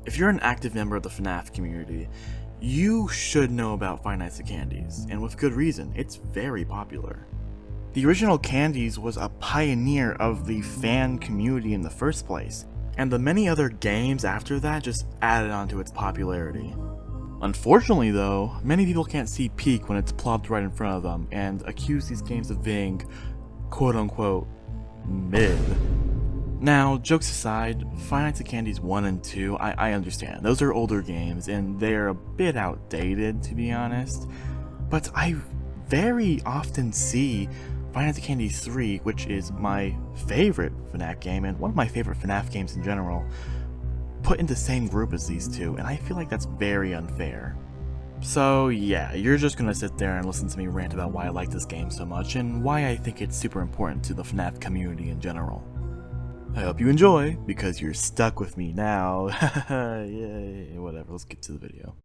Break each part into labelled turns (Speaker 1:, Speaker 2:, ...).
Speaker 1: If you're an active member of the FNAF community, you should know about Five Nights at Candy's, and with good reason. It's very popular. The original Candy's was a pioneer of the fan community in the first place, and the many other games after that just added on to its popularity. Unfortunately though, many people can't see peak when it's plopped right in front of them and accuse these games of being quote-unquote mid. Now, jokes aside, Five Nights at Candy's 1 and 2, I understand. Those are older games and they're a bit outdated, to be honest, but I very often see Five Nights at Candy's 3, which is my favorite FNAF game and one of my favorite FNAF games in general, put in the same group as these two, and I feel like that's very unfair. So yeah, you're just gonna sit there and listen to me rant about why I like this game so much and why I think it's super important to the FNAF community in general. I hope you enjoy, because you're stuck with me now. Yay, whatever, let's get to the video.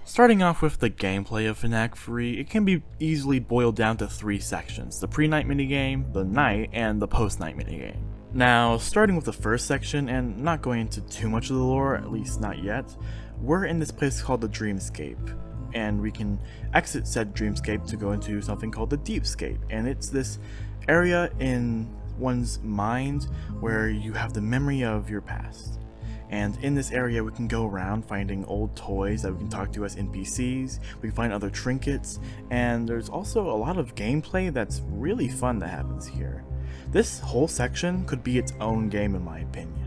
Speaker 1: Starting off with the gameplay of FNAF 3, it can be easily boiled down to 3 sections: the pre-night minigame, the night, and the post-night minigame. Now, starting with the first section, and not going into too much of the lore, at least not yet, we're in this place called the Dreamscape, and we can exit said Dreamscape to go into something called the Deepscape, and it's this area in one's mind where you have the memory of your past. And in this area we can go around finding old toys that we can talk to as NPCs, we can find other trinkets, and there's also a lot of gameplay that's really fun that happens here. This whole section could be its own game in my opinion.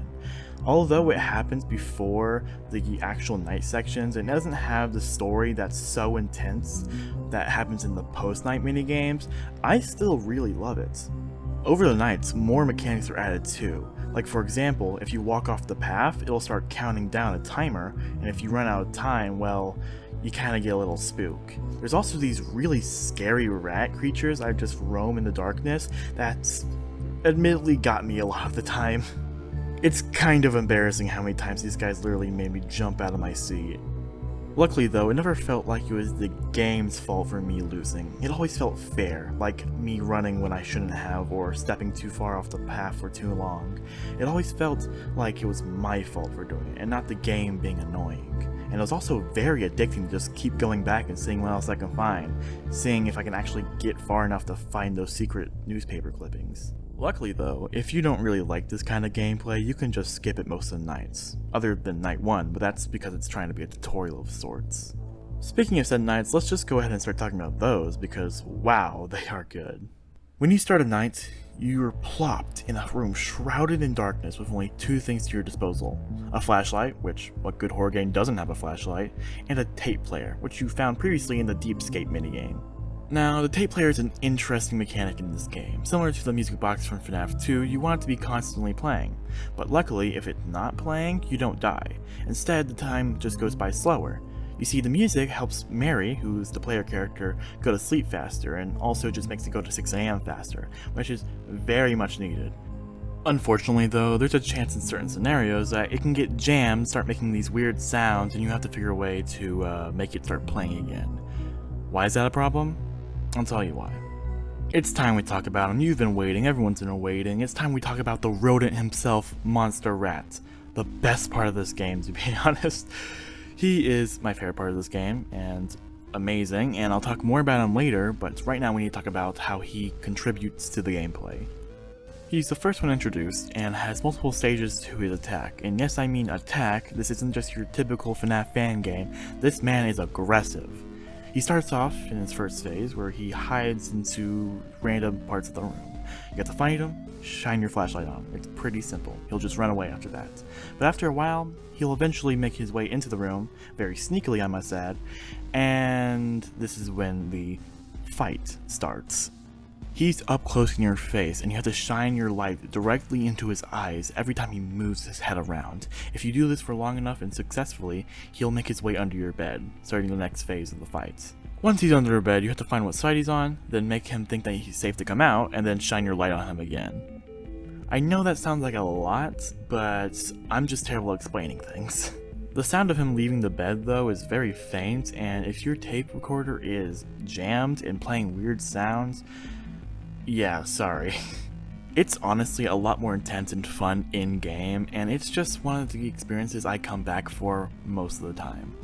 Speaker 1: Although it happens before the actual night sections, it doesn't have the story that's so intense that happens in the post-night minigames, I still really love it. Over the nights, more mechanics are added too. Like for example, if you walk off the path, it'll start counting down a timer, and if you run out of time, well, you kinda get a little spook. There's also these really scary rat creatures that just roam in the darkness that's admittedly got me a lot of the time. It's kind of embarrassing how many times these guys literally made me jump out of my seat. Luckily though, it never felt like it was the game's fault for me losing. It always felt fair, like me running when I shouldn't have or stepping too far off the path for too long. It always felt like it was my fault for doing it, and not the game being annoying. And it was also very addicting to just keep going back and seeing what else I can find, seeing if I can actually get far enough to find those secret newspaper clippings. Luckily though, if you don't really like this kind of gameplay, you can just skip it most of the nights, other than night 1, but that's because it's trying to be a tutorial of sorts. Speaking of said nights, let's just go ahead and start talking about those, because wow, they are good. When you start a night, you're plopped in a room shrouded in darkness with only 2 things to your disposal: a flashlight, which what good horror game doesn't have a flashlight, and a tape player, which you found previously in the Deepscape minigame. Now, the tape player is an interesting mechanic in this game. Similar to the music box from FNAF 2, you want it to be constantly playing, but luckily if it's not playing, you don't die. Instead, the time just goes by slower. You see, the music helps Mary, who's the player character, go to sleep faster, and also just makes it go to 6 AM faster, which is very much needed. Unfortunately though, there's a chance in certain scenarios that it can get jammed, start making these weird sounds, and you have to figure a way to make it start playing again. Why is that a problem? I'll tell you why. It's time we talk about him. You've been waiting, everyone's been waiting. It's time we talk about the rodent himself, Monster Rat. The best part of this game, to be honest. He is my favorite part of this game, and amazing, and I'll talk more about him later, but right now we need to talk about how he contributes to the gameplay. He's the first one introduced, and has multiple stages to his attack. And yes, I mean attack, this isn't just your typical FNAF fan game, this man is aggressive. He starts off in his first phase where he hides into random parts of the room. You have to find him, shine your flashlight on him. It's pretty simple. He'll just run away after that. But after a while, he'll eventually make his way into the room, very sneakily I must add, and this is when the fight starts. He's up close in your face, and you have to shine your light directly into his eyes every time he moves his head around. If you do this for long enough and successfully, he'll make his way under your bed, starting the next phase of the fight. Once he's under your bed, you have to find what side he's on, then make him think that he's safe to come out, and then shine your light on him again. I know that sounds like a lot, but I'm just terrible at explaining things. The sound of him leaving the bed though is very faint, and if your tape recorder is jammed and playing weird sounds, yeah, sorry. It's honestly a lot more intense and fun in-game, and it's just one of the experiences I come back for most of the time.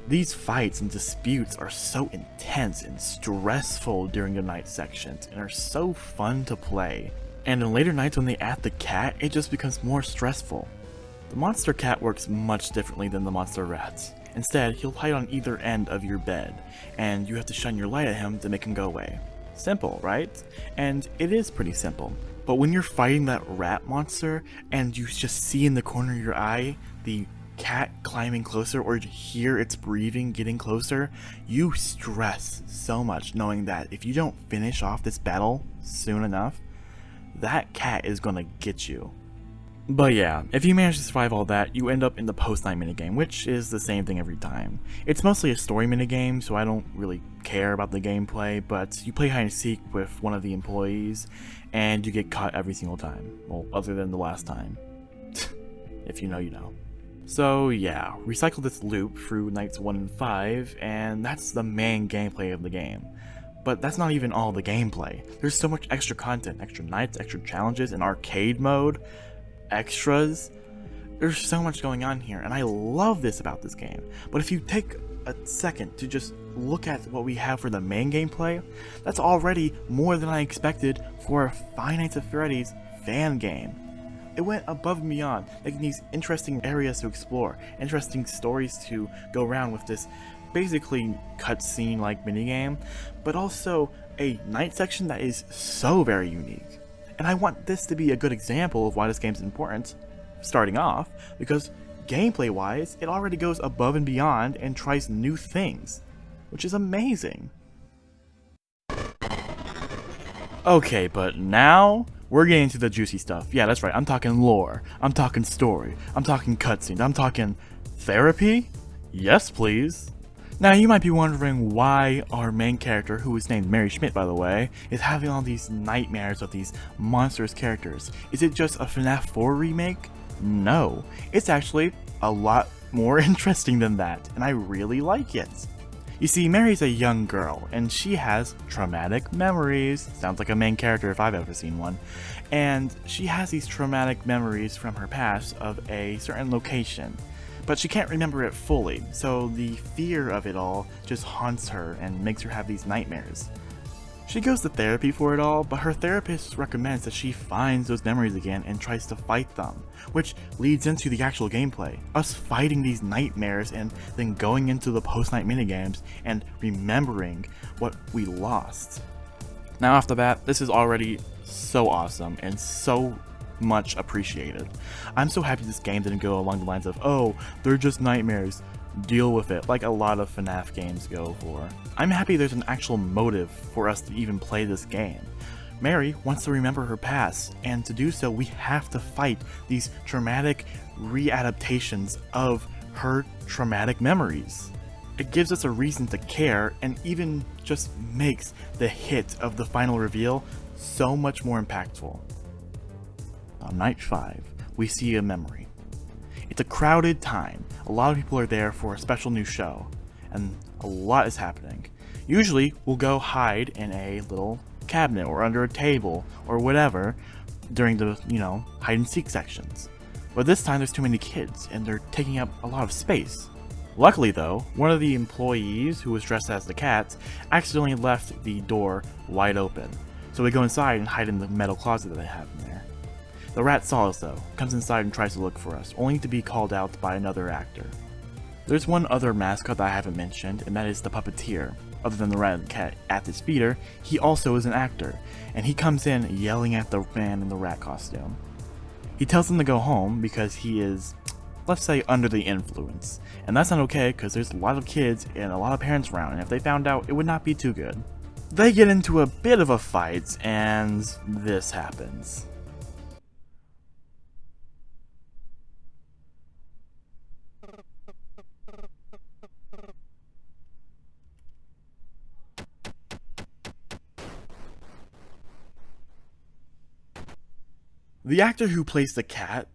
Speaker 1: These fights and disputes are so intense and stressful during the night sections, and are so fun to play. And in later nights when they add the cat, it just becomes more stressful. The monster cat works much differently than the monster rats. Instead, he'll hide on either end of your bed, and you have to shine your light at him to make him go away. Simple, right? And it is pretty simple. But when you're fighting that rat monster, and you just see in the corner of your eye the cat climbing closer, or hear its breathing getting closer, you stress so much knowing that if you don't finish off this battle soon enough, that cat is gonna get you. But yeah, if you manage to survive all that, you end up in the post-night minigame, which is the same thing every time. It's mostly a story minigame, so I don't really care about the gameplay, but you play hide and seek with one of the employees, and you get caught every single time. Well, other than the last time. If you know, you know. So yeah, recycle this loop through nights 1 and 5, and that's the main gameplay of the game. But that's not even all the gameplay. There's so much extra content, extra nights, extra challenges, and arcade mode, extras. There's so much going on here, and I love this about this game. But if you take a second to just look at what we have for the main gameplay, that's already more than I expected for a Five Nights at Freddy's fan game. It went above and beyond, making these interesting areas to explore, interesting stories to go around with this basically cutscene like minigame, but also a night section that is so very unique. And I want this to be a good example of why this game's important, starting off, because gameplay wise, it already goes above and beyond and tries new things, which is amazing. Okay, but now we're getting to the juicy stuff. Yeah, that's right, I'm talking lore, I'm talking story, I'm talking cutscenes, I'm talking therapy? Yes, please. Now you might be wondering why our main character, who is named Mary Schmidt by the way, is having all these nightmares with these monstrous characters. Is it just a FNAF 4 remake? No, it's actually a lot more interesting than that, and I really like it. You see, Mary's a young girl, and she has traumatic memories. Sounds like a main character if I've ever seen one. And she has these traumatic memories from her past of a certain location. But she can't remember it fully, so the fear of it all just haunts her and makes her have these nightmares. She goes to therapy for it all, but her therapist recommends that she finds those memories again and tries to fight them, which leads into the actual gameplay, us fighting these nightmares and then going into the post-night minigames and remembering what we lost. Now off the bat, this is already so awesome and so much appreciated. I'm so happy this game didn't go along the lines of, oh, they're just nightmares, deal with it, like a lot of FNAF games go for. I'm happy there's an actual motive for us to even play this game. Mary wants to remember her past, and to do so we have to fight these traumatic readaptations of her traumatic memories. It gives us a reason to care, and even just makes the hit of the final reveal so much more impactful. On night 5, we see a memory. It's a crowded time. A lot of people are there for a special new show, and a lot is happening. Usually, we'll go hide in a little cabinet or under a table or whatever during the, hide and seek sections. But this time there's too many kids, and they're taking up a lot of space. Luckily though, one of the employees who was dressed as the cat accidentally left the door wide open. So we go inside and hide in the metal closet that they have in there. The rat saw us though, comes inside and tries to look for us, only to be called out by another actor. There's one other mascot that I haven't mentioned, and that is the puppeteer. Other than the rat and cat at his feeder, he also is an actor, and he comes in yelling at the man in the rat costume. He tells him to go home because he is, let's say, under the influence. And that's not okay because there's a lot of kids and a lot of parents around, and if they found out, it would not be too good. They get into a bit of a fight, and this happens. The actor who plays the cat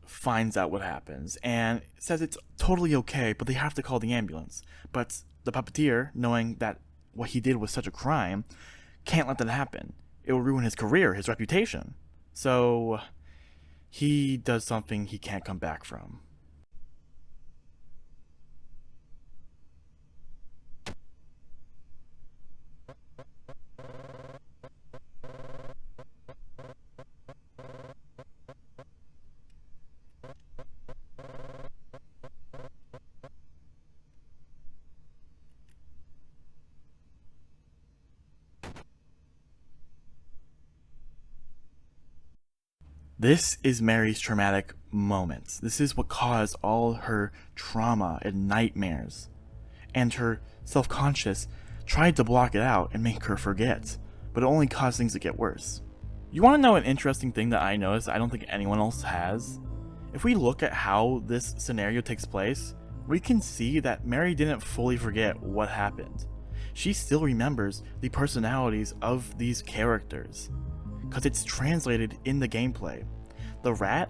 Speaker 1: finds out what happens and says it's totally okay, but they have to call the ambulance. But the puppeteer, knowing that what he did was such a crime, can't let that happen. It will ruin his career, his reputation. So he does something he can't come back from. This is Mary's traumatic moment. This is what caused all her trauma and nightmares. And her self-conscious tried to block it out and make her forget, but it only caused things to get worse. You want to know an interesting thing that I noticed I don't think anyone else has? If we look at how this scenario takes place, we can see that Mary didn't fully forget what happened. She still remembers the personalities of these characters, because it's translated in the gameplay. The rat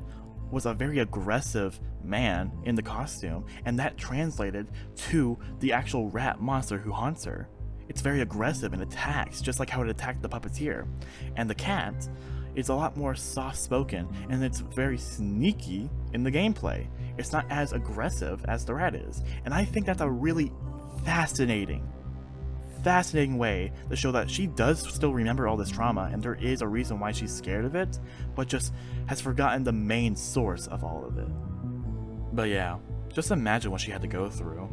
Speaker 1: was a very aggressive man in the costume, and that translated to the actual rat monster who haunts her. It's very aggressive and attacks, just like how it attacked the puppeteer. And the cat is a lot more soft-spoken, and it's very sneaky in the gameplay. It's not as aggressive as the rat is, and I think that's a really fascinating way to show that she does still remember all this trauma, and there is a reason why she's scared of it, but just has forgotten the main source of all of it. But yeah, just imagine what she had to go through.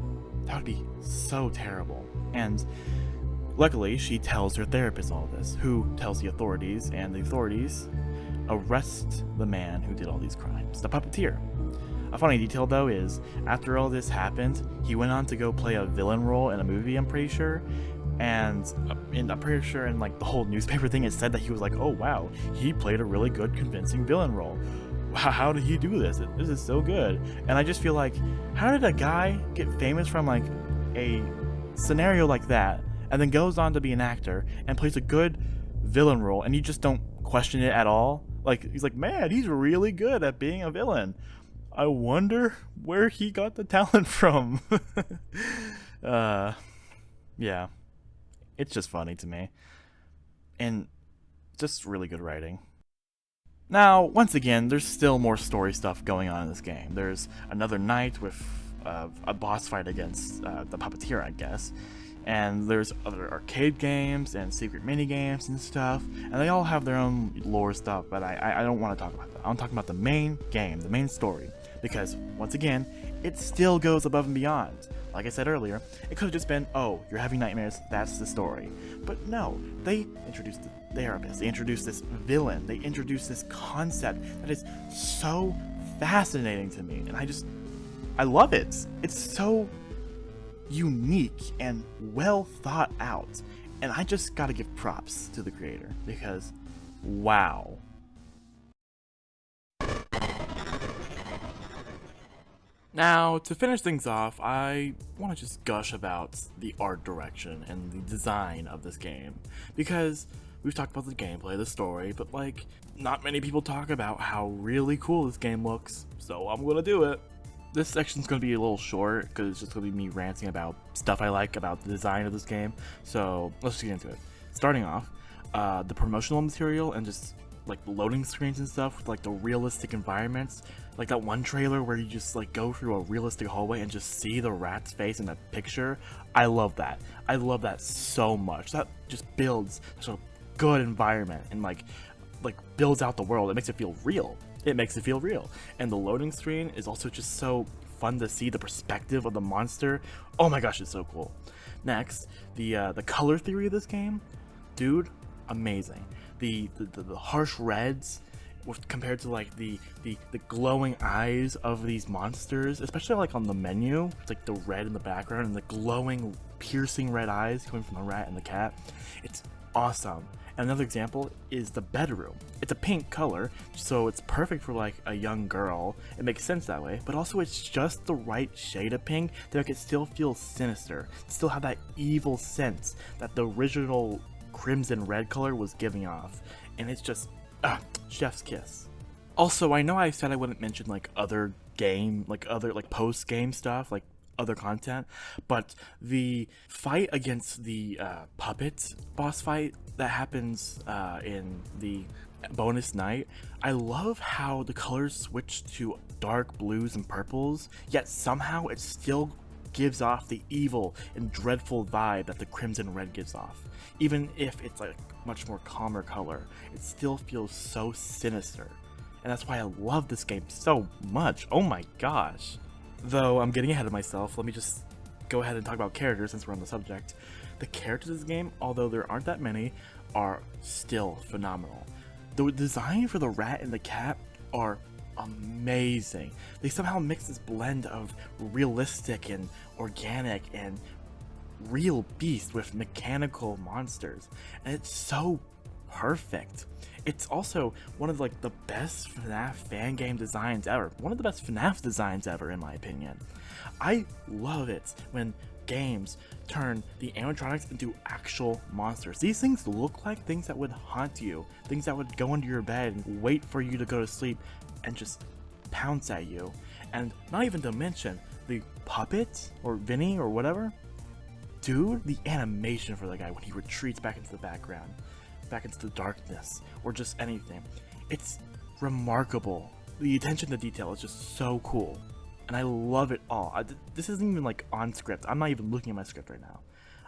Speaker 1: That would be so terrible. And luckily, she tells her therapist all this, who tells the authorities, and the authorities arrest the man who did all these crimes, the puppeteer. A funny detail though is, after all this happened, he went on to go play a villain role in a movie, I'm pretty sure, and I'm pretty sure in like the whole newspaper thing it said that he was like, oh wow, he played a really good convincing villain role. How did he do this? This is so good. And I just feel like, how did a guy get famous from like a scenario like that, and then goes on to be an actor and plays a good villain role, and you just don't question it at all? Like, he's like, man, he's really good at being a villain. I wonder where he got the talent from. Yeah. It's just funny to me. And just really good writing. Now, once again, there's still more story stuff going on in this game. There's another night with a boss fight against the puppeteer, I guess. And there's other arcade games and secret mini games and stuff, and they all have their own lore stuff, but I don't want to talk about that. I want to talk about the main game, the main story, because once again, it still goes above and beyond. Like I said earlier, it could have just been, oh, you're having nightmares, that's the story. But no, they introduced the therapist, they introduced this villain, they introduced this concept that is so fascinating to me, and I love it. It's so unique and well thought out, and I just gotta give props to the creator, because wow. Now, to finish things off, I want to just gush about the art direction and the design of this game, because we've talked about the gameplay, the story, but like, not many people talk about how really cool this game looks, so I'm gonna do it. This section's going to be a little short, because it's just going to be me ranting about stuff I like about the design of this game, so let's just get into it. Starting off, the promotional material and just like loading screens and stuff with like the realistic environments, like that one trailer where you just like go through a realistic hallway and just see the rat's face in that picture. I love that. I love that so much. That just builds such a good environment and like builds out the world. It makes it feel real. It makes it feel real. And the loading screen is also just so fun to see the perspective of the monster. Oh my gosh, it's so cool. Next, the color theory of this game, dude, amazing. The harsh reds compared to like the glowing eyes of these monsters, especially like on the menu, it's like the red in the background and the glowing piercing red eyes coming from the rat and the cat. It's awesome. And another example is the bedroom. It's a pink color, so it's perfect for like a young girl. It makes sense that way, but also it's just the right shade of pink to make it still feel sinister, still have that evil sense that the original crimson red color was giving off. And it's just, chef's kiss. Also, I know I said I wouldn't mention like other post-game stuff, like other content, but the fight against the puppet boss fight that happens in the bonus night, I love how the colors switch to dark blues and purples, yet somehow it still gives off the evil and dreadful vibe that the crimson red gives off. Even if it's like much more calmer color, it still feels so sinister. And that's why I love this game so much. Oh my gosh. Though I'm getting ahead of myself, let me just go ahead and talk about characters since we're on the subject. The characters in this game, although there aren't that many, are still phenomenal. The design for the rat and the cat are amazing. They somehow mix this blend of realistic and organic and real beast with mechanical monsters, and it's so perfect. It's also one of like the best FNAF fan game designs ever. One of the best FNAF designs ever, in my opinion. I love it when games turn the animatronics into actual monsters. These things look like things that would haunt you, things that would go under your bed and wait for you to go to sleep and just pounce at you. And not even to mention the puppet or Vinny or whatever. Dude, the animation for the guy when he retreats back into the background, back into the darkness, or just anything. It's remarkable. The attention to detail is just so cool. And I love it all. This isn't even like on script. I'm not even looking at my script right now.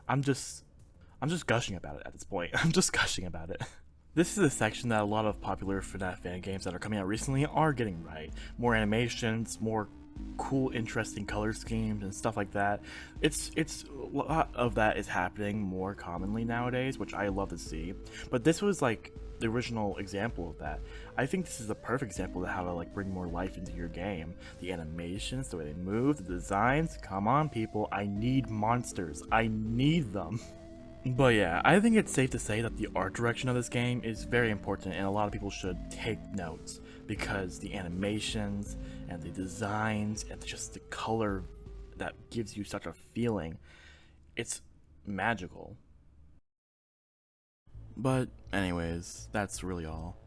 Speaker 1: I'm just gushing about it at this point. I'm just gushing about it. This is a section that a lot of popular FNAF fan games that are coming out recently are getting right. More animations, more cool, interesting color schemes and stuff like that. It's a lot of that is happening more commonly nowadays, which I love to see. But this was like the original example of that. I think this is a perfect example of how to like bring more life into your game. The animations, the way they move, the designs. Come on, people! I need monsters. I need them. But yeah, I think it's safe to say that the art direction of this game is very important, and a lot of people should take notes, because the animations and the designs and just the color that gives you such a feeling, it's magical. But anyways, that's really all.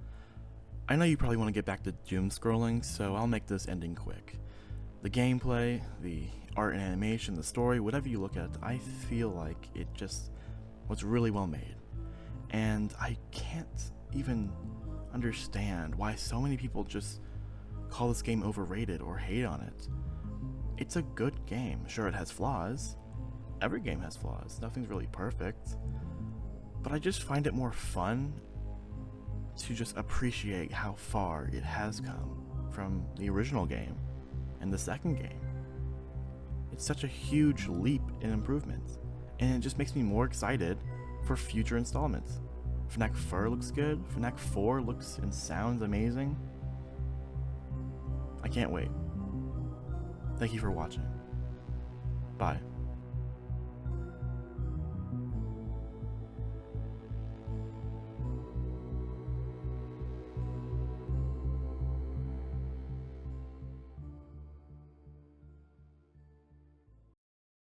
Speaker 1: I know you probably want to get back to doom scrolling, so I'll make this ending quick. The gameplay, the art and animation, the story, whatever you look at, I feel like it just was really well made. And I can't even understand why so many people just call this game overrated or hate on it. It's a good game. Sure, it has flaws. Every game has flaws. Nothing's really perfect. But I just find it more fun to just appreciate how far it has come from the original game and the second game. It's such a huge leap in improvement, and it just makes me more excited for future installments. FNAF Fur looks good, FNAF 4 looks and sounds amazing. I can't wait. Thank you for watching. Bye.